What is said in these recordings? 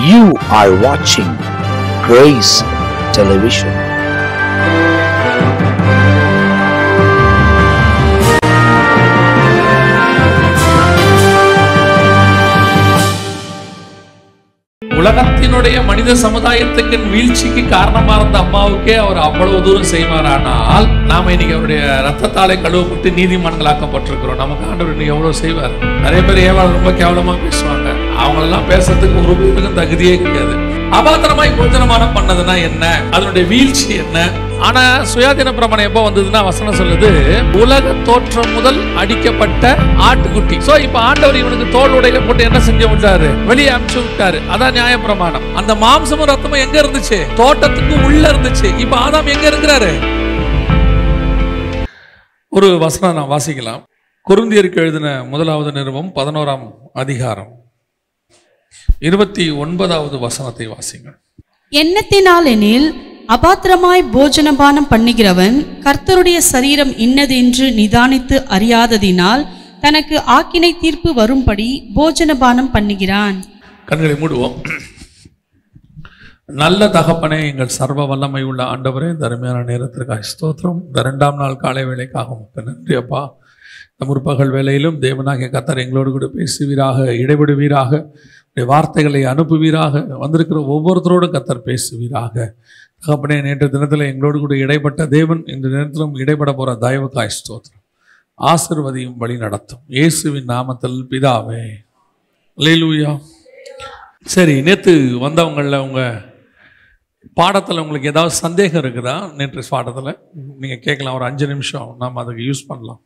You are watching Grace Television. உலகத்தினுடைய மனித சமுதாயத்துக்கு வீழ்ச்சிக்கு காரணமா இருந்த அம்மாவுக்கே அவர் அவ்வளவு தூரம் செய்வாரானால் நாம இன்னைக்கு அவருடைய ரத்தத்தாலே கழுவப்பட்டு நீதிமான்களாக்கப்பட்டிருக்கிறோம். நமக்கு ஆண்டவர் இன்னைக்கு எவ்வளவு செய்வார். நிறைய பேர் ஏவாள் ரொம்ப கேவலமா பேசுவாங்க. அவங்களெல்லாம் பேசுறதுக்கு ஒரு பேருக்கும் தகுதியே கிடையாது. அபாத்திரமாய் போஜனமானம் பண்ணதுன்னா என்ன, அதனுடைய வீழ்ச்சி என்ன? ஆனா சுயாதீன பிரமாணம் எப்போ வந்ததுன்னா வசனம் சொல்லுது, உலக தோற்றம் முதல் அடிக்கப்பட்ட ஆட்டுக்குட்டி. சோ இப்ப ஆண்டவர் இவனுக்கு தோல் உடையில போட்டு என்ன செஞ்சு விட்டாரு, வெளியே அனுப்பிச்சு விட்டாரு. அதான் நியாய பிரமாணம். அந்த மாம்சமும் ரத்தமும் எங்க இருந்துச்சு? தோட்டத்துக்கு உள்ள இருந்துச்சு. இப்ப ஆதாம் எங்க இருக்கிறாரு? ஒரு வசனம் நான் வாசிக்கலாம். கொரிந்தியருக்கு எழுதின முதலாவது நிருபம் 11ஆம் அதிகாரம் 29வது வசனத்தை வாசிங்க. எண்ணத்தினால் எனில் அபாத்திரமாய் போஜனபானம் பண்ணுகிறவன் கர்த்தருடைய சரீரம் இன்னது என்று நிதானித்து அறியாததினால் தனக்கு ஆக்கினை தீர்ப்பு வரும்படி போஜனபானம் பண்ணுகிறான். கண்களை மூடுவோம். நல்ல தகப்பனே, எங்கள் சர்வ வல்லமை உள்ள ஆண்டவரே, இந்த அருமையான நேரத்திற்காக ஸ்தோத்திரம். இந்த 2ஆம் நாள் காலை வேளைக்காக நன்றி அப்பா. இந்த முற்பகல் வேளையிலும் தேவனாகிய கர்த்தர் எங்களோடு கூட பேசுவீராக, இடைவிடுவீராக, வார்த்தைகளை அனுப்புவீராக, வந்திருக்கிற ஒவ்வொருத்தரோடும் கர்த்தர் பேசுவீராக. தகப்பனே, நேற்று தினத்தில் எங்களோடு கூட இடைப்பட்ட தேவன் இந்த நேரத்திலும் இடைப்பட போகிற தயவுக்காய் ஸ்தோத்திரம். ஆசீர்வதியும் வழி நடத்தும் இயேசுவின் நாமத்தில் பிதாவே, அல்லேலூயா. சரி, நேற்று வந்தவங்களில் உங்கள் பாடத்தில் உங்களுக்கு ஏதாவது சந்தேகம் இருக்குதா? நேற்று பாடத்தில் நீங்கள் கேட்கலாம். ஒரு 5 நிமிஷம் நாம் அதுக்கு யூஸ் பண்ணலாம்.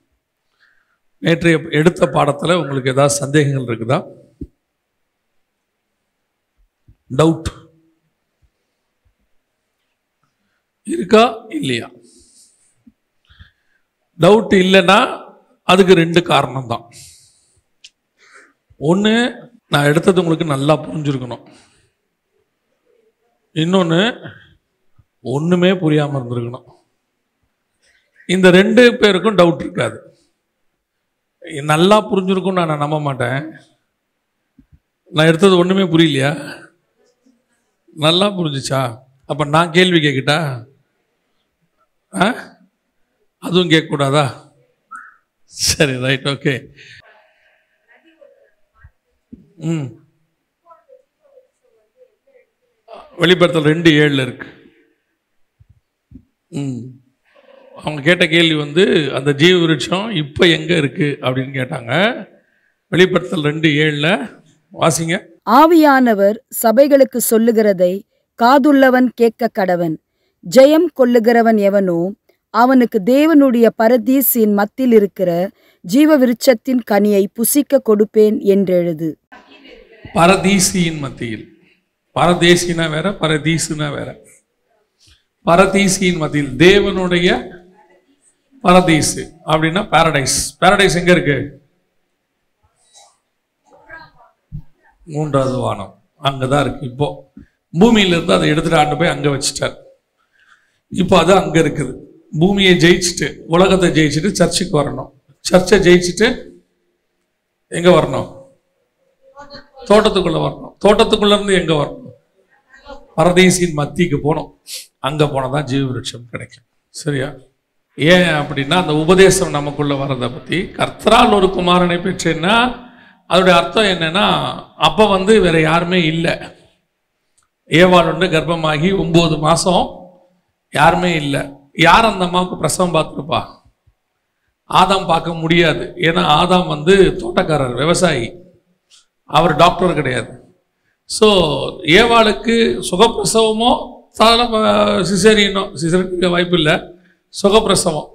நேற்று எடுத்த பாடத்தில் உங்களுக்கு ஏதாவது சந்தேகங்கள் இருக்குதா? டவுட் இருக்கா இல்லையா? டவுட் இல்லைன்னா அதுக்கு 2 காரணம் தான். ஒன்று, நான் எடுத்தது உங்களுக்கு நல்லா புரிஞ்சிருக்கணும். இன்னொன்று, ஒன்றுமே புரியாமல் இருந்திருக்கணும். இந்த 2 பேருக்கும் டவுட் இருக்காது. நல்லா புரிஞ்சிருக்கும் நான் நம்ப மாட்டேன். நான் எடுத்தது ஒன்றுமே புரியலையா? நல்லா புரிஞ்சிச்சா? அப்போ நான் கேள்வி கேட்கிட்டா? அதுவும் கேட்கக்கூடாதா? சரி, ரைட், ஓகே. வெளிப்படுத்தல் 2:7 இருக்கு. அவங்க கேட்ட கேள்வி அந்த ஜீவ விருட்சம் இப்போ எங்கே இருக்கு அப்படின்னு கேட்டாங்க. வெளிப்படுத்தல் 2:7 வாசிங்க. ஆவியானவர் சபைகளுக்கு சொல்லுகிறதை காதுள்ளவன் கேட்க கடவன். ஜெயம் கொள்ளுகிறவன் எவனோ அவனுக்கு தேவனுடைய பரதீசின் மத்தியில் இருக்கிற ஜீவ விருட்சத்தின் கனியை புசிக்க கொடுப்பேன் என்றெழுது. பரதீசியின் மத்தியில். பரதேசினா வேற, பரதீசுனா வேற. பரதீசியின் மத்தியில், தேவனுடைய பரதீசு அப்படின்னா பாரடைஸ். பாரடைஸ் எங்க இருக்கு? 3வது வானம் அங்கதான் இருக்கு. இப்போ பூமியிலிருந்து அதை எடுத்துட்டு ஆண்டு போய் அங்க வச்சுட்டார். இப்போ அது அங்க இருக்குது. பூமியை ஜெயிச்சுட்டு, உலகத்தை ஜெயிச்சுட்டு சர்ச்சுக்கு வரணும். சர்ச்சை ஜெயிச்சுட்டு எங்க வரணும்? தோட்டத்துக்குள்ள வரணும். தோட்டத்துக்குள்ள இருந்து எங்க வரணும்? பரதேசியின் மத்திக்கு போகணும். அங்க போனதான் ஜீவ விருட்சம் கிடைக்கும். சரியா? ஏன் அப்படின்னா, அந்த உபதேசம் நமக்குள்ள வரதை பத்தி, கர்த்தரால் ஒரு குமாரனை பெற்றேன்னா அதோடைய அர்த்தம் என்னன்னா, அப்ப வேற யாருமே இல்லை. ஏவாள் கர்ப்பமாகி 9 மாசம் யாருமே இல்லை. யார் அந்த அம்மாவுக்கு பிரசவம் பார்த்துருப்பா? ஆதாம் பார்க்க முடியாது. ஏன்னா ஆதாம் தோட்டக்காரர், விவசாயி. அவர் டாக்டர் கிடையாது. ஸோ ஏவாளுக்கு சுகப்பிரசவமோ சிசேரியனோ, சிசேரியனுக்கு வாய்ப்பு இல்லை, சுகப்பிரசவம்.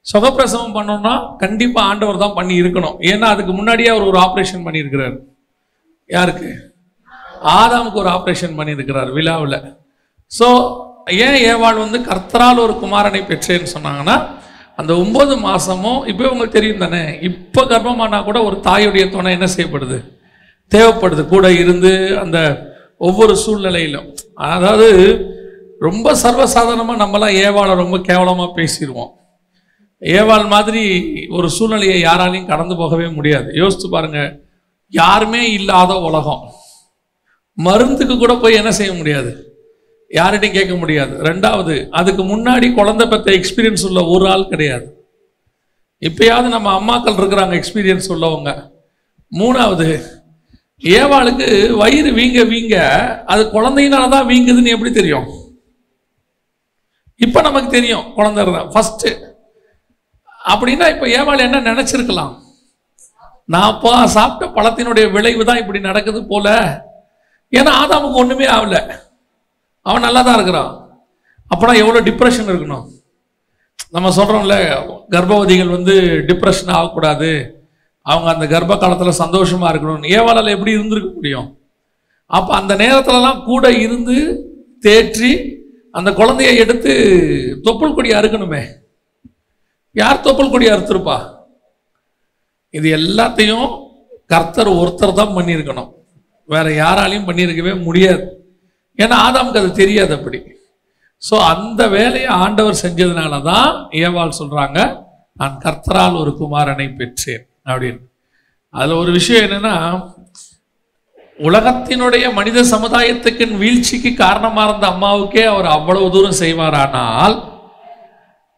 சுகப்பிரசவம் பண்ணோம்னா கண்டிப்பாக ஆண்டவர் தான் பண்ணி இருக்கணும். ஏன்னா அதுக்கு முன்னாடியே அவர் ஒரு ஆப்ரேஷன் பண்ணியிருக்கிறார். யாருக்கு? ஆதாமுக்கு ஒரு ஆப்ரேஷன் பண்ணியிருக்கிறார் விழாவில். ஸோ ஏன் ஏவாள் கர்த்தரால் ஒரு குமாரனை பெற்றேன்னு சொன்னாங்கன்னா, அந்த 9 மாசமும் இப்போ உங்களுக்கு தெரியும் தானே, இப்போ கர்ப்பமானா கூட ஒரு தாயுடைய துணை என்ன செய்யப்படுது? தேவைப்படுது. கூட இருந்து அந்த ஒவ்வொரு சூழ்நிலையிலும். அதாவது ரொம்ப சர்வசாதாரணமாக நம்மளாம் ஏவாளை ரொம்ப கேவலமாக பேசிடுவோம். ஏவாள் மாதிரி ஒரு சூழ்நிலையை யாராலையும் கடந்து போகவே முடியாது. யோசித்து பாருங்க, யாருமே இல்லாத உலகம், மருந்துக்கு கூட போய் என்ன செய்ய முடியாது, யார்கிட்டையும் கேட்க முடியாது. ரெண்டாவது, அதுக்கு முன்னாடி குழந்தை பெற்ற எக்ஸ்பீரியன்ஸ் உள்ள ஒரு ஆள் கிடையாது. இப்பயாவது நம்ம அம்மாக்கள் இருக்கிறாங்க எக்ஸ்பீரியன்ஸ் உள்ளவங்க. மூணாவது, ஏவாளுக்கு வயிறு வீங்க வீங்க அது குழந்தையினால தான் வீங்குதுன்னு எப்படி தெரியும்? இப்ப நமக்கு தெரியும் குழந்தை தான் ஃபர்ஸ்ட். அப்படின்னா இப்ப ஏவாள் என்ன நினைச்சிருக்கலாம், நான் சாப்பிட்ட பழத்தினுடைய விளைவு தான் இப்படி நடக்குது போல. ஏன்னா ஆதாமுக்கு ஒண்ணுமே ஆகல, அவன் நல்லா தான் இருக்கிறான். அப்பனா எவ்வளவு டிப்ரெஷன் இருக்கணும். நம்ம சொல்றோம்ல, கர்ப்பவதிகள் டிப்ரெஷன் ஆகக்கூடாது, அவங்க அந்த கர்ப்ப காலத்துல சந்தோஷமா இருக்கணும். ஏவாளால் எப்படி இருந்திருக்க முடியும்? அப்ப அந்த நேரத்துலலாம் கூட இருந்து தேற்றி அந்த குழந்தையை எடுத்து தொப்புள் கொடி அறுக்கணுமே. யார் தொப்புள் கொடி அறுத்திருப்பா? இது எல்லாத்தையும் கர்த்தர் ஒருத்தர் தான் பண்ணியிருக்கணும், வேற யாராலையும் பண்ணியிருக்கவே முடியாது. ஏன்னா ஆதாமுக்கு அது தெரியாது அப்படி. ஸோ அந்த வேலையை ஆண்டவர் செஞ்சதுனால தான் ஏவாள் சொல்றாங்க, நான் கர்த்தரால் ஒரு குமாரனை பெற்றேன் அப்படின்னு. அதுல ஒரு விஷயம் என்னன்னா, உலகத்தினுடைய மனித சமுதாயத்துக்கு வீழ்ச்சிக்கு காரணமா இருந்த அம்மாவுக்கே அவர் அவ்வளவு தூரம் செய்வாரானால்,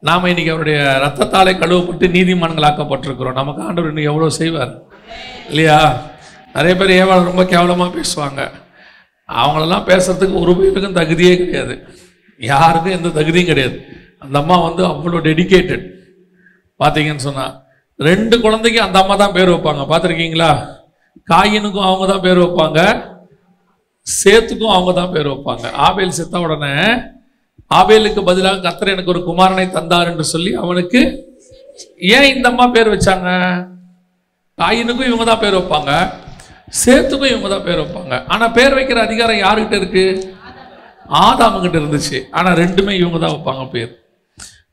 நாம இன்னைக்கு அவருடைய ரத்தத்தாலே கழுவப்பட்டு நீதிமான்களாக்கப்பட்டிருக்கிறோம். நமக்கு ஆண்டவர் இன்னும் எவ்வளவு செய்வார் இல்லையா? நிறைய பேர் ஏவாள் ரொம்ப கேவலமா பேசுவாங்க. அவங்களெல்லாம் பேசுறதுக்கு ஒரு பேருக்கும் தகுதியே கிடையாது, யாருக்கும் எந்த தகுதியும் கிடையாது. அந்த அம்மா அவ்வளோ டெடிகேட்டட். பார்த்தீங்கன்னு சொன்னா 2 குழந்தைக்கு அந்த அம்மா தான் பேர் வைப்பாங்க. பார்த்துருக்கீங்களா? காயினுக்கும் அவங்க தான் பேர் வைப்பாங்க, சேத்துக்கும் அவங்க தான் பேர் வைப்பாங்க. ஆபேல் செத்த உடனே ஆபேலுக்கு பதிலாக கர்த்தர் எனக்கு ஒரு குமாரனை தந்தார் என்று சொல்லி அவனுக்கு ஏன் இந்த அம்மா பேர் வச்சாங்க? காயினுக்கும் இவங்க தான் பேர் வைப்பாங்க, சேத்துக்கும் இவங்க தான் பேர் வைப்பாங்க. ஆனா பேர் வைக்கிற அதிகாரம் யாருக்கிட்ட இருக்கு? ஆதாமுகிட்ட இருந்துச்சு. ஆனா ரெண்டுமே இவங்க தான் வைப்பாங்க பேர்.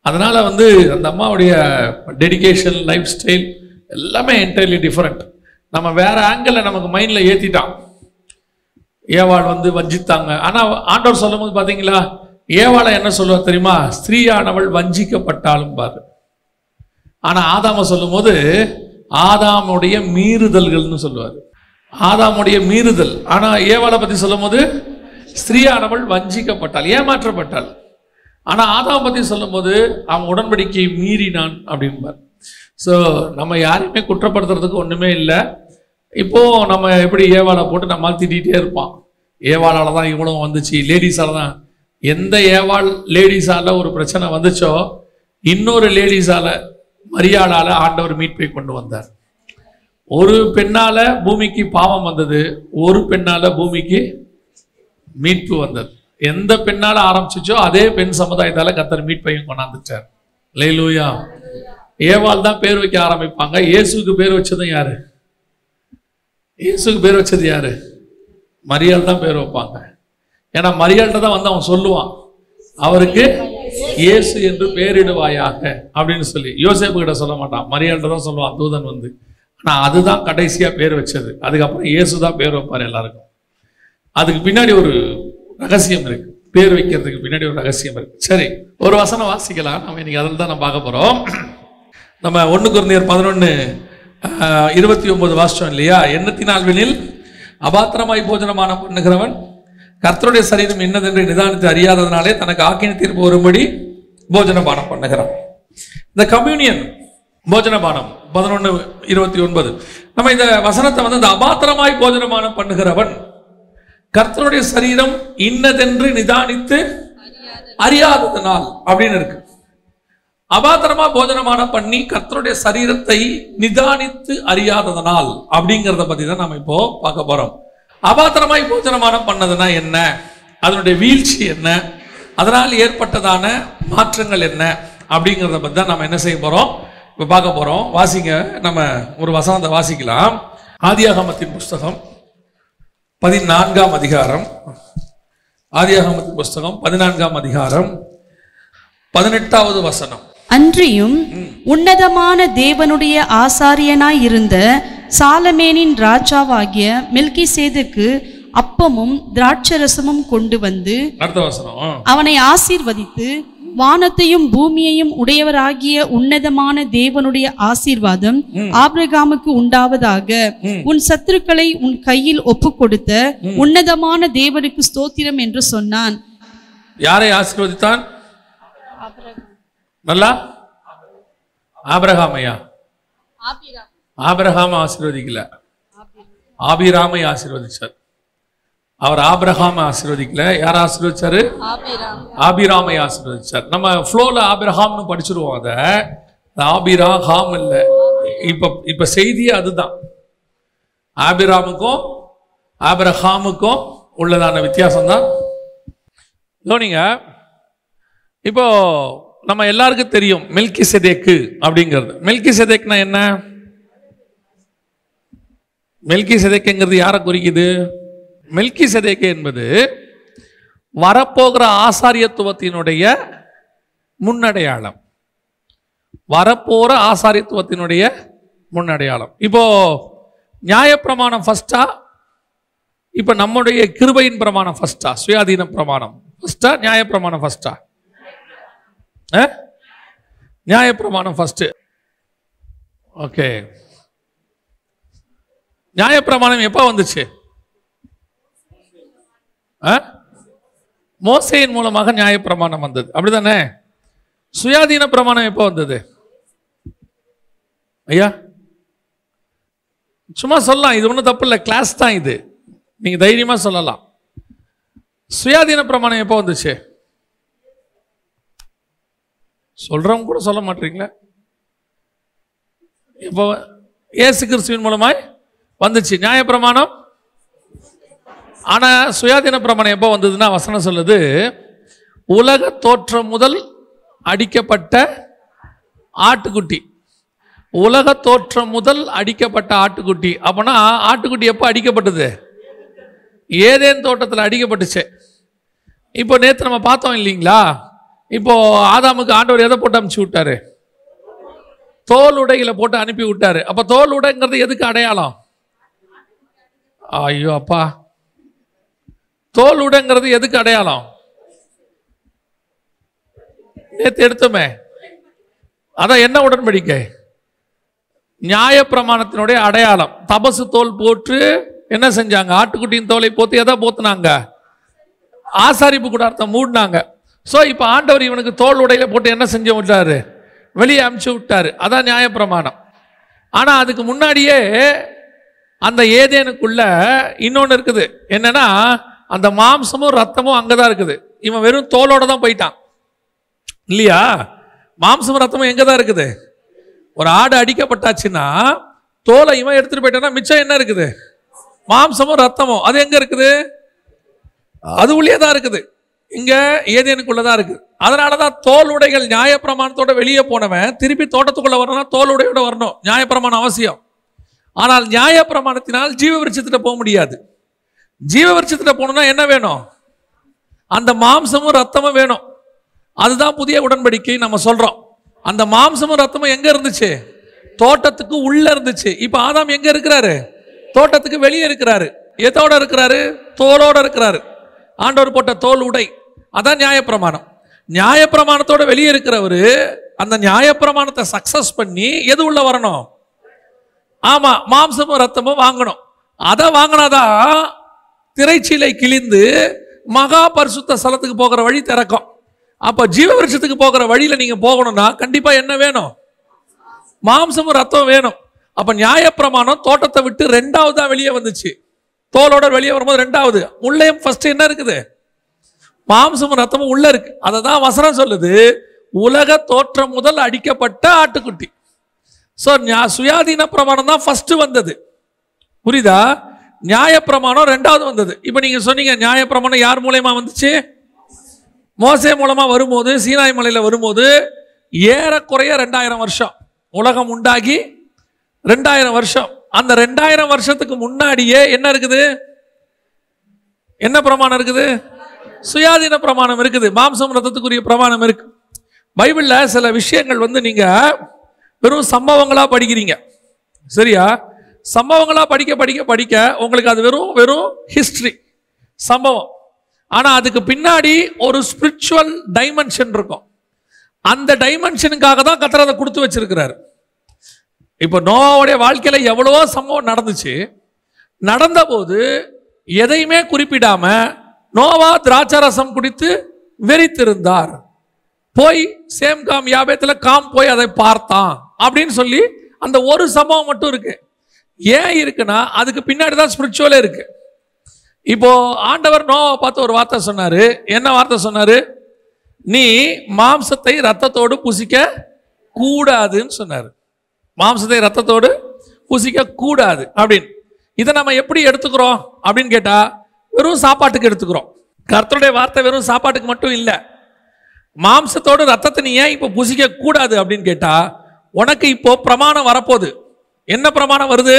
அதனால அந்த அம்மாவுடைய டெடிகேஷன், லைஃப் ஸ்டைல் எல்லாமே என்டையர்லி டிஃபரெண்ட். நம்ம வேற ஆங்கிள் நமக்கு மைண்ட்ல ஏத்திட்டான். ஏவாள் வஞ்சித்தாங்க. ஆனா ஆண்டவர் சொல்லும் போது பாத்தீங்களா, ஏவாளை என்ன சொல்லுவா தெரியுமா? ஸ்திரீயானவள் வஞ்சிக்கப்பட்டாலும் பாரு. ஆனா ஆதாம சொல்லும் போது ஆதாமுடைய மீறுதல்கள்னு சொல்லுவாரு, ஆதாமுடைய மீறுதல். ஆனா ஏவாளை பத்தி சொல்லும் போது ஸ்திரீயானவள் வஞ்சிக்கப்பட்டாள், ஏமாற்றப்பட்டாள். ஆனா ஆதாம் பத்தி சொல்லும் போது அவன் உடன்படிக்கை மீறினான் அப்படின்பார். ஸோ நம்ம யாரையுமே குற்றப்படுத்துறதுக்கு ஒண்ணுமே இல்லை. இப்போ நம்ம எப்படி ஏவாளை போட்டு நம்ம திட்டிகிட்டே இருப்பான், ஏவாளால தான் இவ்வளவு வந்துச்சு, லேடிஸால தான். எந்த ஏவாள் லேடிஸால ஒரு பிரச்சனை வந்துச்சோ, இன்னொரு லேடிஸால, மரியாளால ஆண்டவர் மீட்பை கொண்டு வந்தார். ஒரு பெண்ணால பூமிக்கு பாவம் வந்தது, ஒரு பெண்ணால பூமிக்கு மீட்பு வந்தது. எந்த பெண்ணால ஆரம்பிச்சுச்சோ அதே பெண் சமுதாயத்தால கர்த்தர் மீட்பையும் கொண்டாந்துட்டார். அல்லேலூயா. ஏவாள் தான் பேர் வைக்க ஆரம்பிப்பாங்க. இயேசுக்கு பேர் வச்சதும் யாரு? இயேசுக்கு பேர் வச்சது யாரு? மரியாள் தான் பேர் வைப்பாங்க. ஏன்னா மரியாள்கிட்ட தான் அவன் சொல்லுவான், அவருக்கு இயேசு என்று பேரிடுவாயாக அப்படின்னு சொல்லி. யோசேப்பு கிட்ட சொல்ல மாட்டான், மரியாள்கிட்ட தான் சொல்லுவான் தூதன் ஆனா அதுதான் கடைசியா பேர் வச்சது. அதுக்கப்புறம் இயேசு தான் பேர் வைப்பார் எல்லாருக்கும். அதுக்கு பின்னாடி ஒரு ரகசியம் இருக்கு, பேர் வைக்கிறதுக்கு பின்னாடி ஒரு ரகசியம் இருக்கு. சரி, ஒரு வசனம் வாசிக்கலாம். நம்ம இன்னைக்கு அதில் தான் நம்ம பார்க்க போறோம். நம்ம 1 கொரிந்தியர் 11:29 வாசிச்சோம் இல்லையா? எண்ணத்தினால்வெனில் அபாத்திரமாய் போஜனமானம் பண்ணுகிறவன் கர்த்தருடைய சரீரம் என்னதென்று நிதானித்து அறியாததனாலே தனக்கு ஆக்கினை தீர்ப்பு வரும்படி போஜனபானம் பண்ணுகிறான். இந்த கம்யூனியன் போஜனபானம் 11:29. நம்ம இந்த வசனத்தை இந்த அபாத்திரமாய் போஜனபானம் பண்ணுகிறவன் கர்த்தருடைய சரீரம் இன்னதென்று நிதானித்து அறியாததனால் அப்படின்னு இருக்கு. அபாத்திரமா போஜனமானம் பண்ணி கர்த்தருடைய சரீரத்தை நிதானித்து அறியாததனால் அப்படிங்கிறத பத்தி தான் நம்ம இப்போ பார்க்க போறோம். அபாத்திரமாய் போஜனமானம் பண்ணதுன்னா என்ன, அதனுடைய வீழ்ச்சி என்ன, அதனால் ஏற்பட்டதான மாற்றங்கள் என்ன அப்படிங்கிறத பத்தி தான் நம்ம என்ன செய்ய போறோம், இப்ப பார்க்க போறோம். வாசிங்க, நம்ம ஒரு வசனத்தை வாசிக்கலாம். ஆதியாகமத்தின் புஸ்தகம் 14ஆம் அதிகாரம், ஆதியாகமத்தின் புஸ்தகம் 14ஆம் அதிகாரம் 18வது வசனம். அன்றியும் உன்னதமான தேவனுடைய ஆசாரியனாய் இருந்த சாலமேனின் ராஜாவாகிய மெல்கிசேதேக்கு அப்பமும் திராட்சரசமும் கொண்டு வந்து அடுத்த வசனம், அவனை ஆசீர்வதித்து வானத்தையும் பூமியையும் உடையவராகிய உன்னதமான தேவனுடைய ஆசீர்வாதம் ஆபிரகாமுக்கு உண்டாவதாக. உன் சத்துருக்களை உன் கையில் ஒப்பு கொடுத்த உன்னதமான தேவனுக்கு ஸ்தோத்திரம் என்று சொன்னான். யாரை ஆசீர்வதித்தான்? நல்லா ஆபிரகாமையா? ஆபிரகாம் ஆசீர்வதிக்கல, ஆபிராமை ஆசீர்வதிச்சார். அவர் ஆபிரகாமை ஆசீர்வதிக்கல. யார் ஆசீர்வதிச்சாரு? ஆபிராமை ஆசீர்வதிச்சார். நம்ம ஃப்ளோல ஆபிரகாம்னு படிச்சிருவோம். அதை ஆபிராகாம் இல்லை. இப்ப செய்தியே அதுதான். ஆபிராமுக்கும் ஆபிரகாமுக்கும் உள்ளதான வித்தியாசம் தான். கவனிங்க, இப்போ நம்ம எல்லாருக்கும் தெரியும் மெல்கிசேதேக்கு அப்படிங்கிறது. மெல்கிசேதேக்னா என்ன? மெல்கிசேதேக்குங்கிறது யாரை குறிக்குது? மெல்கிசேதேக்கு என்பது வரப்போகிற ஆசாரியத்துவத்தினுடைய முன்னடையாளம். வரப்போற ஆசாரியத்துவத்தினுடைய முன்னடையாளம். இப்போ நியாயப்பிரமாணம் ஃபர்ஸ்டா, இப்ப நம்முடைய கிருபையின் பிரமாணம் ஃபர்ஸ்டா, சுயாதீன பிரமாணம் ஃபர்ஸ்டா, நியாயப்பிரமாணம் ஃபர்ஸ்டா? நியாயப்பிரமாணம் ஃபர்ஸ்ட். ஓகே, நியாயப்பிரமாணம் எப்போ வந்துச்சு? மோசேயின் மூலமாக நியாயப்பிரமாணம் வந்தது, அப்படிதானே? சுயாதீன பிரமாணம் எப்போ வந்தது ஐயா? சும்மா சொல்லலாம், இது ஒன்றும் தப்பு இல்லை, கிளாஸ் தான் இது, நீங்க தைரியமா சொல்லலாம். சுயாதீன பிரமாணம் எப்போ வந்துச்சு? சொல்றவங்க கூட சொல்ல மாட்டீங்களா? இப்போ இயேசு கிறிஸ்துவின் மூலமாய் வந்துச்சு நியாயப்பிரமாணம். ஆனா சுயாதீன பிரமாணம் எப்போ வந்ததுன்னா, வசனம் சொல்லுது, உலக தோற்றம் முதல் அடிக்கப்பட்ட ஆட்டுக்குட்டி. உலக தோற்றம் முதல் அடிக்கப்பட்ட ஆட்டுக்குட்டி. அப்பனா ஆட்டுக்குட்டி எப்போ அடிக்கப்பட்டது? ஏதேன் தோட்டத்தில் அடிக்கப்பட்டுச்சு. இப்போ நேற்று நம்ம பார்த்தோம் இல்லைங்களா? இப்போ ஆதாமுக்கு ஆண்டவர் எதை போட்டு அனுப்பிச்சு விட்டாரு? தோல் உடைகளை போட்டு அனுப்பி விட்டாரு. அப்ப தோல் உடைங்கிறது எதுக்கு அடையாளம்? ஐயோ அப்பா, தோல் உடைங்கிறது எதுக்கு அடையாளம்? நேற்று எடுத்தோமே, அதான் என்ன உடன்படிக்கை? நியாயப்பிரமாணத்தினுடைய அடையாளம். தபசு தோல் போட்டு என்ன செஞ்சாங்க? ஆட்டுக்குட்டியின் தோலை போத்து எதை போத்துனாங்க? ஆசாரிப்பு கூடாரத்தை மூடினாங்க. ஸோ இப்போ ஆண்டவர் இவனுக்கு தோல் உடையில போட்டு என்ன செஞ்சு விட்டாரு? வெளியே அமுச்சு விட்டாரு. அதான் நியாயப்பிரமாணம். ஆனா அதுக்கு முன்னாடியே அந்த ஏதேனுக்குள்ள இன்னொன்று இருக்குது. என்னன்னா, அந்த மாம்சமும் ரத்தமும் அங்கதான் இருக்குது. இவன் வெறும் தோலோட தான் போயிட்டான் இல்லையா? மாம்சமும் ரத்தமும் எங்க தான் இருக்குது? ஒரு ஆடு அடிக்கப்பட்டாச்சுன்னா தோலை இவன் எடுத்துட்டு போயிட்டான்னா மிச்சம் என்ன இருக்குது? மாம்சமும் ரத்தமும். அது எங்க இருக்குது? அது உள்ளே தான் இருக்குது. இங்க ஏதேனுக்குள்ளதான் இருக்கு. அதனாலதான் தோல் உடைகள் நியாயப்பிரமாணத்தோட வெளியே போனவன் திருப்பி தோட்டத்துக்குள்ள வரணும்னா தோல் உடையோட வரணும். நியாயப்பிரமாணம் அவசியம். ஆனால் நியாயப்பிரமாணத்தினால் ஜீவ விருட்சத்திட்ட போக முடியாது. ஜீவ விருட்சத்திட்ட போகணும்னா என்ன வேணும்? அந்த மாம்சமும் ரத்தமும் வேணும். அதுதான் புதிய உடன்படிக்கை நம்ம சொல்றோம். அந்த மாம்சமும் ரத்தமும் எங்க இருந்துச்சு? தோட்டத்துக்கு உள்ள இருந்துச்சு. இப்ப ஆதாம் எங்க இருக்கிறாரு? தோட்டத்துக்கு வெளியே இருக்கிறாரு. எதோட இருக்கிறாரு? தோலோட இருக்கிறாரு. ஆண்டவர் போட்ட தோல் உடை, அதான் நியாயப்பிரமாணம். நியாயப்பிரமாணத்தோட வெளியே இருக்கிறவரு அந்த நியாயப்பிரமாணத்தை சக்சஸ் பண்ணி எது உள்ள வரணும்? ஆமா, மாம்சமும் ரத்தமும் வாங்கணும். அதை வாங்கினாதான் திரைச்சீலை கிழிந்து மகா பரிசுத்த ஸ்தலத்துக்கு போகிற வழி திறக்கும். அப்ப ஜீவ விருட்சத்துக்கு போகிற வழியில நீங்க போகணும்னா கண்டிப்பா என்ன வேணும்? மாம்சமும் ரத்தம் வேணும். அப்ப நியாயப்பிரமாணம் தோட்டத்தை விட்டு ரெண்டாவதா வெளியே வந்துச்சு. தோலோட வெளியே வரும்போது ரெண்டாவது. உள்ளேயும் ஃபர்ஸ்ட் என்ன இருக்குது? மாம்சமும் ரத்தமும் உள்ள இருக்கு. அதை தான் வசனம் சொல்லுது, உலக தோற்றம் முதல் அடிக்கப்பட்ட ஆட்டுக்குட்டி. ஸோ சுயாதீன பிரமாணம் தான் ஃபர்ஸ்ட் வந்தது. புரியுதா? நியாயப்பிரமாணம் ரெண்டாவது வந்தது. இப்போ நீங்க சொன்னீங்க நியாயப்பிரமாணம் யார் மூலமா வந்துச்சு? மோசே மூலமா வரும்போது, சீனாய் மலையில வரும்போது ஏறக்குறைய 2000 வருஷம். உலகம் உண்டாகி 2000 வருஷம். அந்த 2000 வருஷத்துக்கு முன்னாடியே என்ன இருக்குது? என்ன பிரமாணம் இருக்குது? சுயாதீன பிரமாணம் இருக்குது. மாம்சம் ரத்தத்துக்குரிய பிரமாணம் இருக்கு. பைபிள்ல சில விஷயங்கள் நீங்க வெறும் சம்பவங்களா படிக்கிறீங்க, சரியா? சம்பவங்களா படிக்க படிக்க படிக்க உங்களுக்கு அது வெறும் ஹிஸ்டரி, சம்பவம். ஆனா அதுக்கு பின்னாடி ஒரு ஸ்பிரிச்சுவல் டைமென்ஷன் இருக்கும். அந்த டைமென்ஷனுக்காக தான் கர்த்தர் அதை கொடுத்து வச்சிருக்கிறார். இப்போ நோவாவுடைய வாழ்க்கையில எவ்வளவோ சம்பவம் நடந்துச்சு. நடந்த போது எதையுமே குறிப்பிடாம நோவா திராட்சரசம் குடித்து வெறித்திருந்தார். போய் சேம் காம் யாபேத்தில் காம் போய் அதை பார்த்தான் அப்படின்னு சொல்லி அந்த ஒரு சம்பவம் மட்டும் இருக்கு. ஏன் இருக்குன்னா அதுக்கு பின்னாடி தான் ஸ்பிரிச்சுவலே இருக்கு. இப்போ ஆண்டவர் நோவாவை பார்த்து ஒரு வார்த்தை சொன்னாரு. என்ன வார்த்தை சொன்னாரு? நீ மாம்சத்தை ரத்தத்தோடு புசிக்க கூடாதுன்னு சொன்னாரு. மாம்சத்தை ரத்தத்தோடு புசிக்க கூடாது அப்படின்னு. இதை நம்ம எப்படி எடுத்துக்கிறோம் அப்படின்னு கேட்டா வெறும் சாப்பாட்டுக்கு எடுத்துக்கிறோம். கர்த்தருடைய வார்த்தை வெறும் சாப்பாட்டுக்கு மட்டும் இல்லை. மாம்சத்தோடு ரத்தத்தை நீ ஏன் இப்போ புசிக்க கூடாது அப்படின்னு கேட்டா உனக்கு இப்போ பிரமாணம் வரப்போகுது. என்ன பிரமாணம் வருது?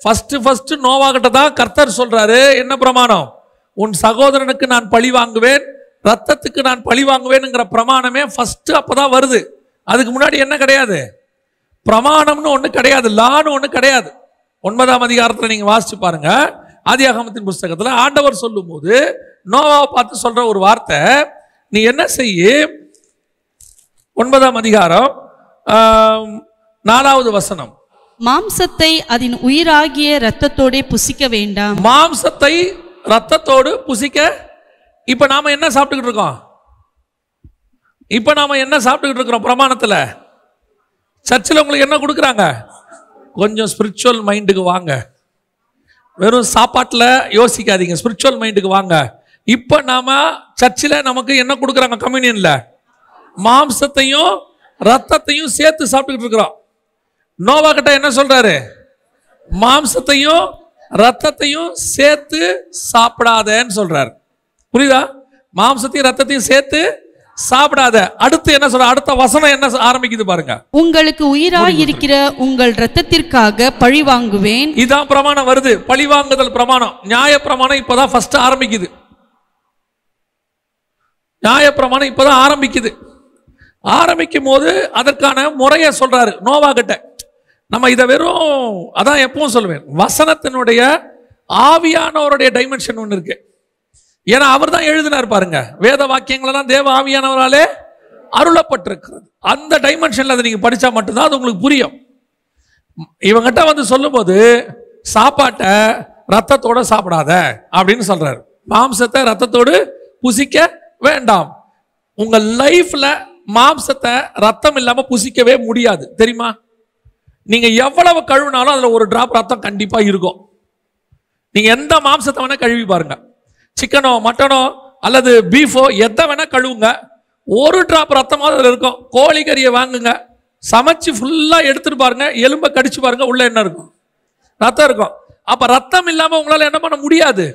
ஃபர்ஸ்ட் நோவா கிட்ட தான் கர்த்தர் சொல்றாரு. என்ன பிரமாணம்? உன் சகோதரனுக்கு நான் பழி வாங்குவேன், ரத்தத்துக்கு நான் பழி வாங்குவேன்ங்கிற பிரமாணமே ஃபர்ஸ்ட் அப்பதான் வருது. அதுக்கு முன்னாடி என்ன கிடையாது? பிரமாணம்னு ஒண்ணு கிடையாது, லான்னு ஒண்ணு கிடையாது. 9ஆம் அதிகாரத்தில் நீங்க வாசிச்சு பாருங்க. ஆதியாகமத்தின் புஸ்தகத்துல ஆண்டவர் சொல்லும் போது நோவாவை பார்த்து சொல்ற ஒரு வார்த்தை, நீ என்ன செய்ய? 9ஆம் அதிகாரம் 4வது வசனம், மாம்சத்தை அதன் உயிராகிய இரத்தத்தோட புசிக்க வேண்டாம். மாம்சத்தை ரத்தத்தோடு புசிக்க. இப்ப நாம என்ன சாப்பிட்டுக்கிட்டு இருக்கோம்? இப்ப நாம என்ன சாப்பிட்டுக்கிட்டு இருக்கிறோம்? பிரமாணத்துல சர்ச்சில் உங்களுக்கு என்ன கொடுக்குறாங்க? கொஞ்சம் ஸ்பிரிச்சுவல் மைண்டுக்கு வாங்க. வெறும் சாப்பாட்டில் யோசிக்காதீங்க, ஸ்பிரிச்சுவல் மைண்டுக்கு வாங்க. இப்போ நாம சர்ச்சில் நமக்கு என்ன கொடுக்குறாங்க? கம்யூனியன்ல மாம்சத்தையும் ரத்தத்தையும் சேர்த்து சாப்பிட்டுக்கிட்டு இருக்கிறோம். நோவா கிட்ட என்ன சொல்றாரு? மாம்சத்தையும் ரத்தத்தையும் சேர்த்து சாப்பிடாதன்னு சொல்றாரு. புரியுதா? மாம்சத்தையும் ரத்தத்தையும் சேர்த்து சாப்பிடாத. அடுத்து என்ன சொல்ற? அடுத்த வசனம் என்ன ஆரம்பிக்குது பாருங்க. உங்களுக்கு உயிராய் இருக்கிற உங்கள் ரத்தத்திற்காக பழி வாங்குவேன். இதான் பிரமாணம் வருது. பழி வாங்குதல் பிரமாணம். நியாய பிரமாணம் இப்பதான் ஃபர்ஸ்ட் ஆரம்பிக்குது. நியாய பிரமாணம் இப்பதான் ஆரம்பிக்குது. ஆரம்பிக்கும் போது அதற்கான முறையை சொல்றாரு நோவா கிட்ட. நம்ம இதை வெறும் அதான் எப்பவும் சொல்லுவேன், வசனத்தினுடைய ஆவியானவருடைய டைமென்ஷன் ஒன்று இருக்கு. ஏன்னா அவர் தான் எழுதினார் பாருங்க. வேத வாக்கியங்களெல்லாம் தேவ ஆவியானவராலே அருளப்பட்டிருக்கிறது. அந்த டைமென்ஷன்ல அதை நீங்க படிச்சா மட்டும்தான் அது உங்களுக்கு புரியும். இவங்கிட்ட வந்து சொல்லும் போது சாப்பாட்டை ரத்தத்தோட சாப்பிடாத அப்படின்னு சொல்றாரு. மாம்சத்தை ரத்தத்தோடு புசிக்க வேண்டாம். உங்க லைஃப்ல மாம்சத்தை ரத்தம் இல்லாம புசிக்கவே முடியாது, தெரியுமா? நீங்க எவ்வளவு கழுவினாலும் அதுல ஒரு டிராப் ரத்தம் கண்டிப்பா இருக்கும். நீங்க எந்த மாம்சத்தை வேணா கழுவி பாருங்க, சிக்கனோ மட்டனோ அல்லது பீஃபோ எதை வேணா கழுவுங்க, ஒரு டிராப் ரத்தமாவது அதில் இருக்கும். கோழி கறியை வாங்குங்க, சமைச்சு ஃபுல்லா எடுத்துட்டு பாருங்க, எலும்பை கடிச்சு பாருங்க, உள்ள என்ன இருக்கும்? ரத்தம் இருக்கும். அப்ப ரத்தம் இல்லாம உங்களால என்ன பண்ண முடியாது.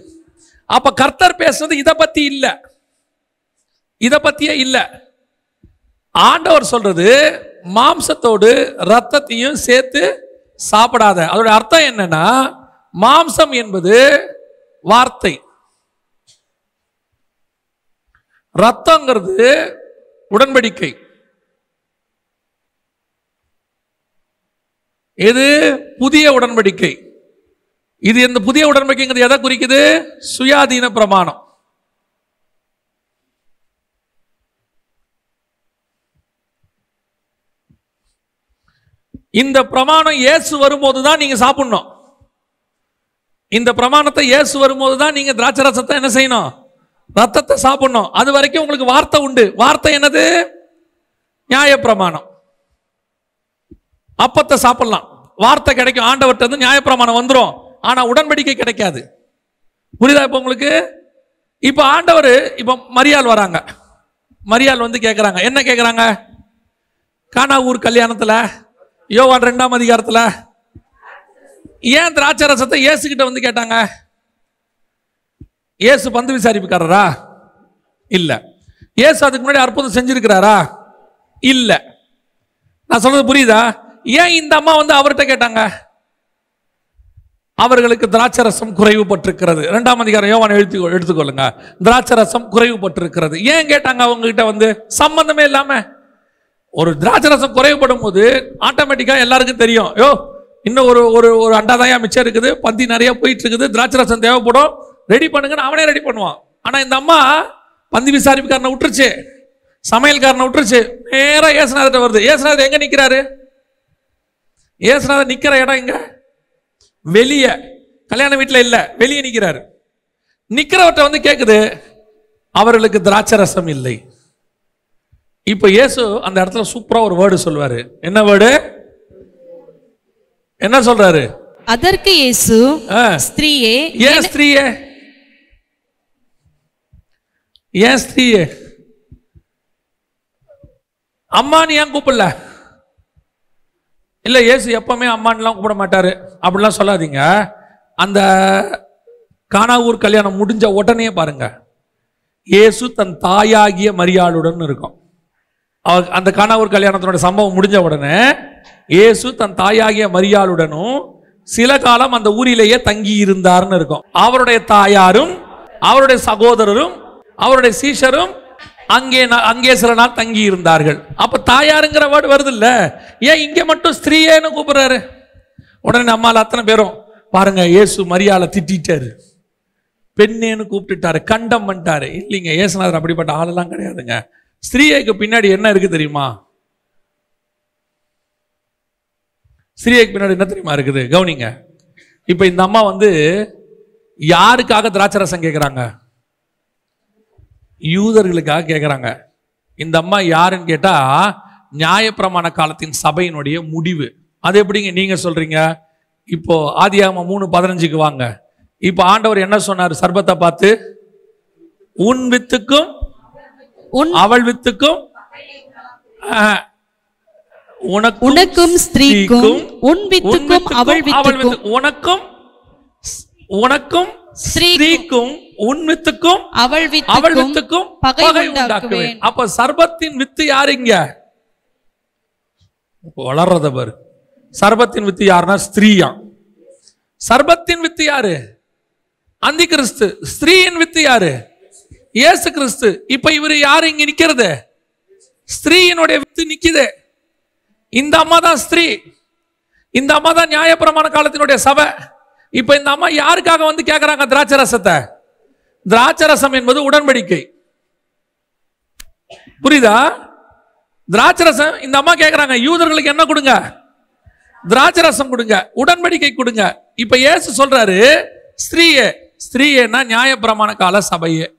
அப்ப கர்த்தர் பேசுறது இதை பத்தி இல்ல, இதை பத்தியே இல்ல. ஆண்டவர் சொல்றது மாம்சத்தோடு ரத்தத்தையும் சேர்த்து சாப்பிடாத. அதோட அர்த்தம் என்னன்னா, மாம்சம் என்பது வார்த்தை, ரத்தங்கிறது உடன்படிக்கை. இது புதிய உடன்படிக்கை. இது இந்த புதிய உடன்படிக்கைங்கிறது எதை குறிக்குது? சுயாதீன பிரமாணம். இந்த பிரமாணம் இயேசு வரும்போது தான் நீங்க சாப்பிடணும். இந்த பிரமாணத்தை இயேசு வரும்போது தான் நீங்க திராட்சை ரசத்தை என்ன செய்யணும்? ரத்தத்தை சாப்பிடணும். அது வரைக்கும் உங்களுக்கு வார்த்தை உண்டு. வார்த்தை என்னது? நியாய பிரமாணம். அப்பத்தை சாப்பிடலாம், வார்த்தை கிடைக்கும், ஆண்டவர்கிட்ட இருந்து நியாய பிரமாணம் வந்துடும். ஆனா உடன்படிக்கை கிடைக்காது. புரியுதா இப்ப உங்களுக்கு? இப்ப ஆண்டவர் இப்ப மரியாள் வராங்க. மரியாள் வந்து கேட்கிறாங்க. என்ன கேட்கிறாங்க? கானா ஊர் கல்யாணத்துல யோவான் 2ஆம் அதிகாரத்துல ஏன் திராட்சை ரசத்தை இயேசு கிட்ட வந்து கேட்டாங்க? இயேசு பந்து விசாரிப்புக்காரரா? இல்ல. இயேசு அதுக்கு முன்னாடி அற்புதம் செஞ்சிருக்கிறாரா? இல்ல. நான் சொல்றது புரியுதா? ஏன் இந்த அம்மா வந்து அவர்கிட்ட கேட்டாங்க? அவர்களுக்கு திராட்சை ரசம் குறைவுபட்டிருக்கிறது. 2ஆம் அதிகாரம் யோவான் எடுத்துக்கொள்ளுங்க. திராட்சை ரசம் குறைவுபட்டிருக்கிறது. ஏன் கேட்டாங்க அவங்க கிட்ட? வந்து சம்பந்தமே இல்லாம. ஒரு திராட்சை ரசம் குறைவுபடும் போது ஆட்டோமேட்டிக்கா எல்லாருக்கும் தெரியும், யோ இன்னும் ஒரு ஒரு ஒரு அண்டாதாயா மிச்சம் இருக்குது, பந்தி நிறைய போயிட்டு இருக்குது, திராட்சை ரசம் தேவைப்படும், ரெடி பண்ணுங்கன்னு அவனே ரெடி பண்ணுவான். ஆனா இந்த அம்மா பந்தி விசாரிப்புக்காரனை விட்டுருச்சு. சமையல்காரனை விட்டுருச்சு, நேரா இயேசுநாதர்கிட்ட வருது. இயேசுநாதர் எங்க நிக்கிறாரு? இயேசுநாதர் நிக்கிற இடம் எங்க? வெளியே, கல்யாண வீட்டில் இல்ல, வெளியே நிக்கிறாரு. நிக்கிறவர்கிட்ட வந்து கேக்குது, அவர்களுக்கு திராட்சரசம் இல்லை. இப்ப இயேசு அந்த இடத்துல சூப்பரா ஒரு வேர்டு சொல்வாரு. என்ன வேர்டு? என்ன சொல்றாரு? அதற்கு இயேசு, ஸ்திரீயே. ஏன் ஸ்திரீயே? ஏன் ஸ்திரீயே? அம்மான்னு ஏன் கூப்பிடல? இல்ல, இயேசு எப்பவுமே அம்மான்லாம் கூப்பிட மாட்டாரு, அப்படிலாம் சொல்லாதீங்க. அந்த கானாவூர் கல்யாணம் முடிஞ்ச உடனே பாருங்க, இயேசு தன் தாயாகிய மரியாளுடன் இருக்கும். அந்த கானாவூர் கல்யாணத்தினுடைய சம்பவம் முடிஞ்ச உடனே இயேசு தன் தாயாகிய மரியாளுடனும் சில காலம் அந்த ஊரிலேயே தங்கி இருந்தார்னு இருக்கும். அவருடைய தாயாரும் அவருடைய சகோதரரும் அவருடைய சீஷரும் அங்கே சில நாள் தங்கி இருந்தார்கள். அப்ப தாயாருங்கிற வேர்டு வருது இல்ல? ஏன் இங்க மட்டும் ஸ்திரீயேன்னு கூப்பிடுறாரு? உடனே நம்மால அத்தனை பேரும் பாருங்க, இயேசு மரியாதை திட்டாரு, பெண்ணேன்னு கூப்பிட்டுட்டாரு, கண்டம் பண்ணிட்டாரு. இல்லைங்க, இயேசுநாதர் அப்படிப்பட்ட ஆளெல்லாம் கிடையாதுங்க. ஸ்திரீயைக்கு பின்னாடி என்ன இருக்கு தெரியுமா? ஸ்திரீயைக்கு பின்னாடி என்ன தெரியுமா இருக்குது? கவனிங்க. இப்ப இந்த அம்மா வந்து யாருக்காக திராட்சரசம் கேட்கிறாங்க? யூதர்களுக்காக கேட்கிறாங்க. இந்த அம்மா யாருன்னு கேட்டா, நியாயப்பிரமாண காலத்தின் சபையினுடைய முடிவு. அது எப்படிங்க நீங்க சொல்றீங்க? இப்போ ஆதியாகமம் 3:15 வாங்க. இப்ப ஆண்டவர் என்ன சொன்னார் சர்பத்தை பார்த்து? உன் வித்துக்கும் அவள் வித்துக்கும், உனக்கும் ஸ்திரீக்கும், உன் வித்துக்கும் அவள் வித்துக்கும், உனக்கும் ஸ்திரீக்கும் உன் வித்துக்கும் அவள் வித்துக்கும் பகை உண்டாக்குவேன். அப்ப சர்பத்தின் வித்து யாருங்க? வளர்றத பாரு. சர்பத்தின் வித்து யாருன்னா ஸ்திரீயா. சர்பத்தின் வித்து யாரு? அந்தி கிறிஸ்து. ஸ்திரீயின் வித்து யாரு? இயேசு கிறிஸ்து. இப்ப இவரு யாரு இங்க நிக்கிறது? ஸ்திரீயினுடைய வித்து நிக்குது. இந்த அம்மா தான் ஸ்திரீ. இந்த அம்மா தான் நியாயப்பிரமாண காலத்தினுடைய சபை. இப்ப இந்த அம்மா யாருக்காக வந்து கேட்கிறாங்க திராட்சரசத்தை? திராட்சரசம் என்பது உடன்படிக்கை. புரியுதா? திராட்சரசம் இந்த அம்மா கேட்கிறாங்க, யூதர்களுக்கு என்ன கொடுங்க? திராட்சரசம் கொடுங்க, உடன்படிக்கை கொடுங்க. இப்ப இயேசு சொல்றாரு, ஸ்திரீயே. ஸ்திரீயேனா நியாயப்பிரமாண கால சபையே.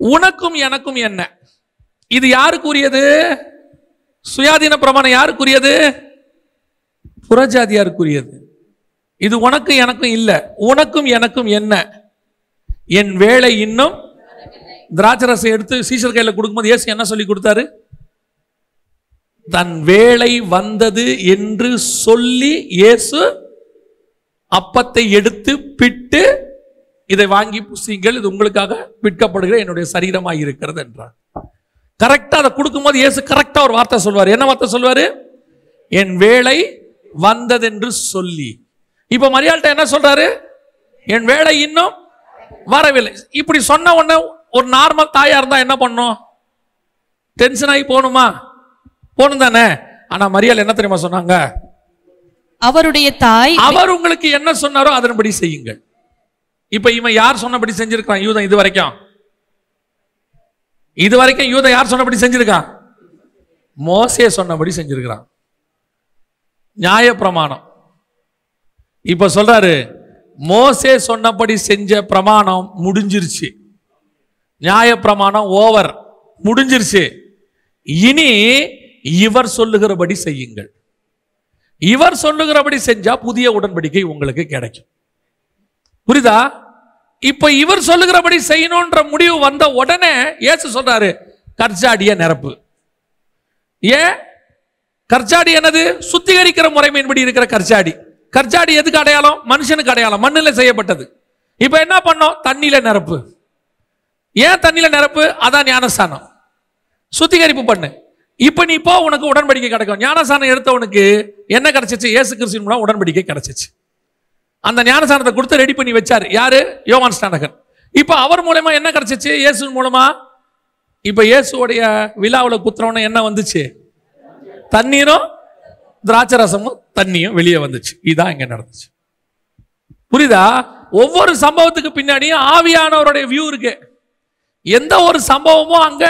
உனக்கும் எனக்கும் என்ன? இது யாருக்குரியது? சுயாதீன பிரமாணம் யாருக்குரியது? புறஜாதியாருக்குரியது. இது உனக்கு எனக்கும் இல்ல. உனக்கும் எனக்கும் என்ன? என் வேலை இன்னும். திராட்சரசம் எடுத்து சீஷர் கையில கொடுக்கும்போது இயேசு என்ன சொல்லி கொடுத்தாரு? தன் வேலை வந்தது என்று சொல்லி இயேசு அப்பத்தை எடுத்து பிட்டு, இதை வாங்கி புசிங்கள், இது உங்களுக்காக விற்கப்படுகிற என்னுடைய சரீரமாக இருக்கிறது என்றார். கரெக்டா அதை கொடுக்கும்போது இயேசு கரெக்டா ஒரு வார்த்தை சொல்வார். என்ன வார்த்தை சொல்வாரு? என் வேலை வந்ததென்று சொல்லி. இப்ப மரியாள்கிட்ட என்ன சொல்றாரு? என் வேலை இன்னும் வரவில்லை. இப்படி சொன்ன உடனே ஒரு நார்மல் தாயா இருந்தா என்ன பண்ணும்? டென்ஷன் ஆகி போகணுமா? போகணும் தானே. ஆனா மரியாள் என்ன தெரியுமா சொன்னாங்க? அவருடைய தாய், அவர் உங்களுக்கு என்ன சொன்னாரோ அதன்படி செய்யுங்கள். இப்ப இவன் யார் சொன்னபடி செஞ்சிருக்கான்? யூதன். இதுவரைக்கும் யூதன் யார் சொன்னபடி செஞ்சிருக்கான்? மோசே சொன்னபடி செஞ்சிருக்கிறான். நியாயப்பிரமாணம். இப்ப சொல்றாரு, மோசே சொன்னபடி செஞ்ச பிரமாணம் முடிஞ்சிருச்சு. நியாயப்பிரமாணம் ஓவர், முடிஞ்சிருச்சு. இனி இவர் சொல்லுகிறபடி செய்யுங்கள். இவர் சொல்லுகிறபடி செஞ்சா புதிய உடன்படிக்கை உங்களுக்கு கிடைக்கும். புரியுதா? இப்ப இவர் சொல்லுகிறபடி செய்யணும்ன்ற முடிவு வந்த உடனே இயேசு சொல்றாரு, கற்சாடிய நிரப்பு. ஏன் கற்சாடி? என்னது? சுத்திகரிக்கிற முறைமையின்படி இருக்கிற கற்சாடி. கற்சாடி எதுக்கு அடையாளம்? மனுஷனுக்கு அடையாளம். மண்ணில் செய்யப்பட்டது. இப்ப என்ன பண்ணோம்? தண்ணியில நிரப்பு. ஏன் தண்ணியில நிரப்பு? அதான் ஞானஸ்தானம். சுத்திகரிப்பு பண்ணு. இப்ப நீ போ, உனக்கு உடன்படிக்கை கிடைக்கும். ஞானஸ்தானம் எடுத்தவனுக்கு என்ன கிடைச்சிச்சு? இயேசு கிறிஸ்துவின் மூலம் உடன்படிக்கை கிடைச்சிச்சு. அந்த ஞானஸ்தானத்தை கொடுத்து ரெடி பண்ணி வச்சாரு. யாரு? யோவான் ஸ்நானகன். இப்ப அவர் மூலமா என்ன கிடைச்சிச்சு? இயேசு மூலமா. இப்ப இயேசுடைய விழாவில் குத்துறவன என்ன வந்துச்சு? தண்ணீரும் திராட்சரசமும் தண்ணியும் வெளியே வந்துச்சு. இதான் இங்க நடந்துச்சு. புரியுதா? ஒவ்வொரு சம்பவத்துக்கு பின்னாடியும் ஆவியானவருடைய வியூ இருக்கு. எந்த ஒரு சம்பவமும் அங்க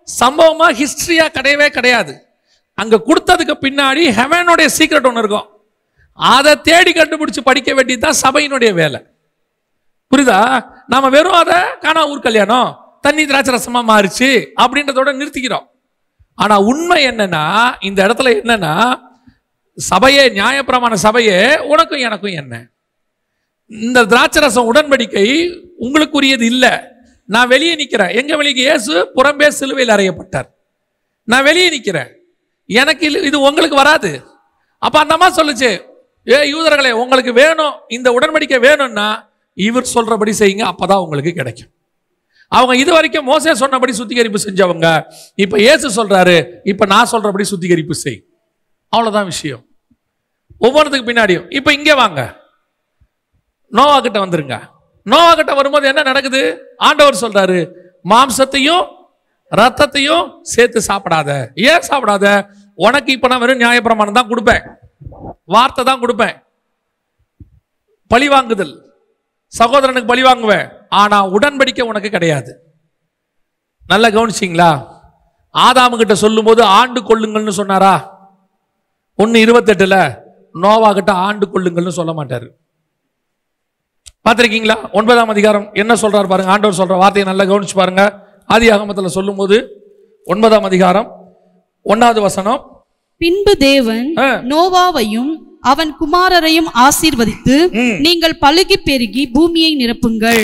சம்பவமா ஹிஸ்டரியா கிடையவே கிடையாது. அங்க கொடுத்ததுக்கு பின்னாடி ஹெவனுடைய சீக்ரெட் ஒன்று இருக்கும். அதை தேடி கண்டுபிடிச்சு படிக்க வேண்டியதுதான் சபையினுடைய வேலை. புரியுதா? நாம வெறும் அதை காணா ஊர் கல்யாணம் தண்ணி திராட்சை ரசமா மாறிச்சு அப்படின்றதோட நிறுத்திக்கிறோம். ஆனா உண்மை என்னன்னா, இந்த இடத்துல என்னன்னா, சபையே, நியாயப்பிரமாண சபையே, உனக்கும் எனக்கும் என்ன, இந்த திராட்சை ரசம் உடன்படிக்கை உங்களுக்குரியது இல்லை. நான் வெளியே நிற்கிறேன். எங்க வெளியே? இயேசு புறம்பே சிலுவையில் அறையப்பட்டார். நான் வெளியே நிற்கிறேன். எனக்கு இது உங்களுக்கு வராது. அப்ப அந்த அம்மா சொல்லுச்சு, யூதர்களே, உங்களுக்கு வேணும், இந்த உடன்படிக்கை வேணும்னா இவர் சொல்றபடி செய்யுங்க, அப்பதான் உங்களுக்கு கிடைக்கும். அவங்க இது வரைக்கும் மோசே சொன்னபடி சுத்திகரிப்பு செஞ்சவங்க, இப்ப இயேசு சொல்றாரு, இப்ப நான் சொல்றபடி சுத்திகரிப்பு செய். அவ்வளவுதான் விஷயம். ஒவ்வொருத்துக்கு பின்னாடியும். இப்ப இங்கே வாங்க, நோவா கிட்ட வந்துருங்க. நோவா கிட்ட வரும்போது என்ன நடக்குது? ஆண்டவர் சொல்றாரு, மாம்சத்தையும் ரத்தத்தையும் சேர்த்து சாப்பிடாத. ஏன் சாப்பிடாத? உனக்கு இப்ப நான் வெறும் நியாயப்பிரமாணம் தான் கொடுப்பேன், வார்த்தை தான் கொடுப்பேன், பழி வாங்குதல், சகோதரனுக்கு பழி வாங்குவேன், ஆனா உடன்படிக்கை உனக்கு கிடையாது. நல்லா கவனிச்சிங்களா? ஆதாமு கிட்ட சொல்லும் போது ஆண்டு கொள்ளுங்கள்னு சொன்னாரா? 1:28 நோவா கிட்ட ஆண்டு கொள்ளுங்கள்னு சொல்ல மாட்டாரு. பார்த்திருக்கீங்களா? 9ஆம் அதிகாரம் என்ன சொல்றாரு பாருங்க. ஆண்டவர் சொல்ற வார்த்தையை நல்லா கவனிச்சு பாருங்க. ஆதியாகமத்தில் சொல்லும் போது 9ஆம் அதிகாரம் 1வது வசனம். பின்பு தேவன் நோவாவையும் அவன் குமாரரையும் ஆசீர்வதித்து, நீங்கள் பலுகி பெருகி பூமியை நிரப்புங்கள்,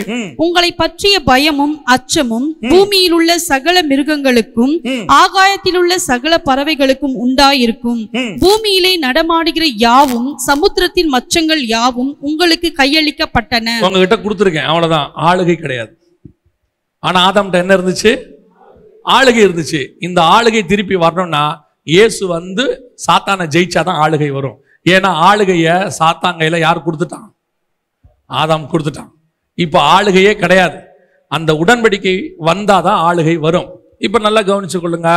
உங்களை பற்றிய பயமும் அச்சமும் பூமியில் உள்ள சகல மிருகங்களுக்கும் ஆகாயத்தில் உள்ள சகல பறவைகளுக்கும் உண்டாயிருக்கும், பூமியிலே நடமாடுகிற யாவும் சமுத்திரத்தின் மச்சங்கள் யாவும் உங்களுக்கு கையளிக்கப்பட்டன. உங்ககிட்ட கொடுத்துருக்கேன், அவ்வளவுதான். ஆளுகை கிடையாது. ஆனா ஆதாம்கிட்ட என்ன இருந்துச்சு? ஆளுகை இருந்துச்சு. இந்த ஆளுகை திருப்பி வரணும்னா இயேசு வந்து சாத்தானை ஜெயிச்சாதான் ஆளுகை வரும். ஏன்னா ஆளுகைய சாத்தாங்கையில யார் கொடுத்துட்டான்? ஆதாம் கொடுத்துட்டான். இப்ப ஆளுகையே கிடையாது. அந்த உடன்படிக்கை வந்தாதான் ஆளுகை வரும். இப்ப நல்லா கவனிச்சு கொள்ளுங்க.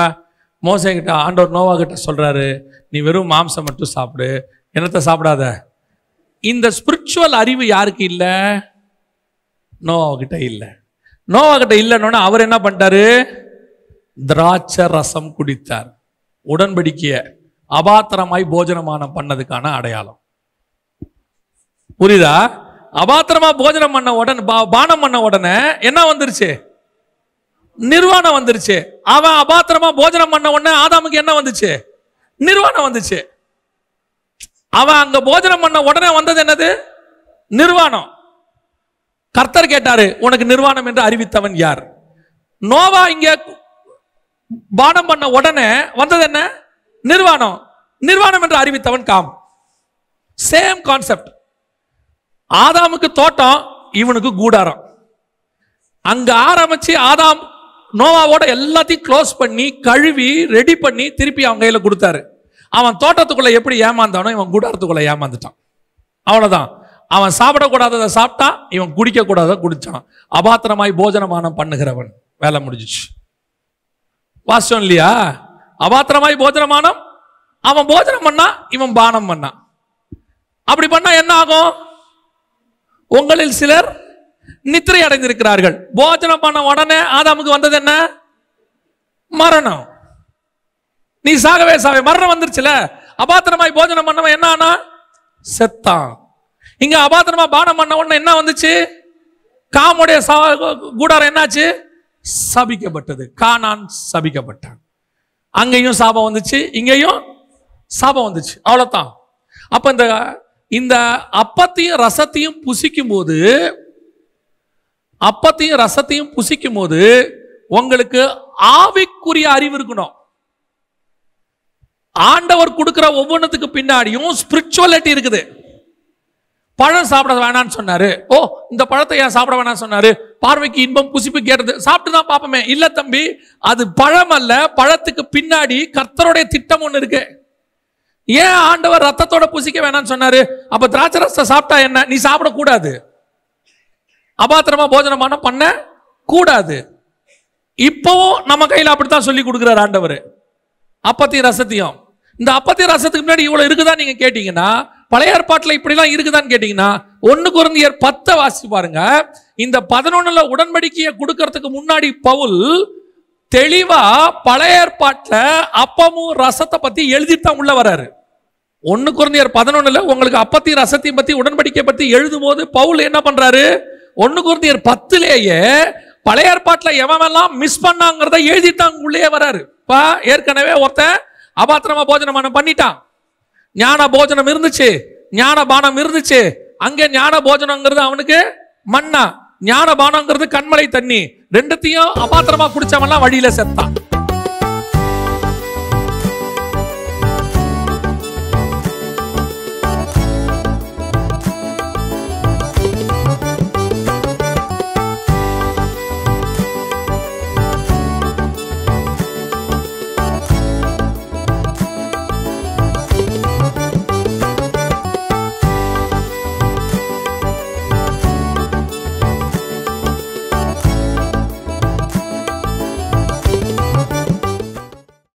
மோசே கிட்ட ஆண்டவர் நோவா கிட்ட சொல்றாரு, நீ வெறும் மாம்சம் மட்டும் சாப்பிடு, என்னத்தை சாப்பிடாத. இந்த ஸ்பிரிச்சுவல் அறிவு யாருக்கு இல்ல? நோவா கிட்ட இல்ல. நோவா கிட்ட இல்லைன்னு அவர் என்ன பண்ணிட்டாரு? திராட்சை ரசம் குடித்தார். உடன்படிக்கைய அபாத்திரமாய் போஜனமானம் பண்ணதுக்கான அடையாளம். புரியுதா? அபாத்திரமா போஜனம் பண்ண உடனே, பானம் பண்ண உடனே என்ன வந்துருச்சு? நிர்வாணம் வந்துருச்சு. அவன் அபாத்திரமா போஜனம் பண்ண உடனே ஆதாமுக்கு என்ன வந்துச்சு? நிர்வாணம் வந்துச்சு. அவன் அங்க போஜனம் பண்ண உடனே வந்தது என்னது? நிர்வாணம். கர்த்தர் கேட்டாரு, உனக்கு நிர்வாணம் என்று அறிவித்தவன் யார்? நோவா இங்க பானம் பண்ண உடனே வந்தது என்ன? நிர்வாணம். நிர்வாணம் என்று அறிவித்தவன் காம். Same concept. ஆதாமுக்கு தோட்டம், இவனுக்கு கூடாரம். அங்க ஆரம்பிச்சு ஆதாம் நோவாவோட எல்லாத்தையும் க்ளோஸ் பண்ணி கழுவி ரெடி பண்ணி திருப்பி அவன் கையில கொடுத்தாரு. அவன் தோட்டத்துக்குள்ள எப்படி ஏமாந்தானோ இவன் கூடாரத்துக்குள்ள ஏமாந்துட்டான். அவ்வளவுதான். அவன் சாப்பிடக்கூடாததை சாப்பிட்டான், இவன் குடிக்க கூடாத குடிச்சான். அபாத்திரமாய் போஜனமானம் பண்ணுகிறவன். வேலை முடிஞ்சிச்சு. வாஸ்தவம் இல்லையா? அபாத்திரமாய் போஜனமானம். அவன் போஜனம் பண்ணா, இவன் பானம் பண்ணான். அப்படி பண்ணா என்ன ஆகும்? உங்களில் சிலர் நித்திரை அடைந்திருக்கிறார்கள். போஜனம் பண்ண உடனே ஆதாமுக்கு வந்தது என்ன? மரணம். நீ சாகவே சாவே. மரணம் வந்துருச்சுல. அபாத்திரமாய் போஜனம் பண்ணவன் என்ன ஆனா? செத்தான். இங்க அபாத்திரமா பானம் பண்ண உடனே என்ன வந்துச்சு? காமுடைய கூடாரம் என்னாச்சு? சபிக்கப்பட்டது. கானான் சபிக்கப்பட்டான். அங்கேயும் சாபம் வந்துச்சு, இங்கேயும் சாபம் வந்துச்சு. அவ்வளவுதான். அப்ப இந்த அப்பத்தையும் ரசத்தையும் புசிக்கும் போது, அப்பத்தையும் ரசத்தையும் புசிக்கும் போது உங்களுக்கு ஆவிக்குரிய அறிவு இருக்கணும். ஆண்டவர் கொடுக்கிற ஒவ்வொன்றுத்துக்கு பின்னாடியும் ஸ்பிரிச்சுவலிட்டி இருக்குது. பழம் சாப்பிட வேணான்னு சொன்னாரு. ஓ, இந்த பழத்தை ஏன் சாப்பிட வேணாம்னு சொன்னாரு? பார்வைக்கு இன்பம் புசிப்பு கேட்டது, சாப்பிட்டு தான் பார்ப்போமே. இல்ல தம்பி, அது பழம் அல்ல. பழத்துக்கு பின்னாடி கர்த்தருடைய திட்டம் ஒண்ணு இருக்கு. ஏன் ஆண்டவர் ரத்தத்தோட புசிக்க வேணாம்னு சொன்னாரு? அப்ப திராட்சை ரசத்தை சாப்பிட்டா என்ன? நீ சாப்பிடக்கூடாது. அபாத்திரமா போஜனமானம் பண்ண கூடாது. இப்பவும் நம்ம கையில அப்படித்தான் சொல்லி கொடுக்கிறார் ஆண்டவர். அப்பத்தையும் ரசத்தையும். இந்த அப்பத்தையும் ரசத்துக்கு முன்னாடி இவ்வளவு இருக்குதா நீங்க கேட்டீங்கன்னா, பழைய ஏற்பாட்டில் இப்படிலாம் இருக்குதான்னு கேட்டீங்கன்னா 1 கொரிந்தியர் 10 வாசிச்சு பாருங்க. இந்த 11ல உடன்படிக்கையை கொடுக்கறதுக்கு முன்னாடி பவுல் தெளிவா பழைய ஏற்பாட்டுல அப்பமும் ரசத்தை பத்தி எழுதித்தான் உள்ள வராரு. 1 கொரிந்தியர் 11ல உங்களுக்கு அப்பத்தையும் ரசத்தையும் பத்தி உடன்படிக்கை பத்தி எழுதும் போது பவுல் என்ன பண்றாரு, 1 கொரிந்தியர் 10லேயே பழைய ஏற்பாட்டுல எவெல்லாம் மிஸ் பண்ணாங்கிறத எழுதித்தான் உள்ளே வராரு. ஏற்கனவே ஒருத்தன் அபாத்திரமா போஜனம் பண்ணிட்டான், ஞான போஜனம் இருந்துச்சு, ஞான பானம் இருந்துச்சு. அங்கே ஞான போஜனங்கிறது அவனுக்கு மண்ணா, ஞான பானங்கிறது கண்மலை தண்ணி. ரெண்டுத்தையும் அபாத்திரமா குடிச்சவன்லாம் வழியில செத்தான்.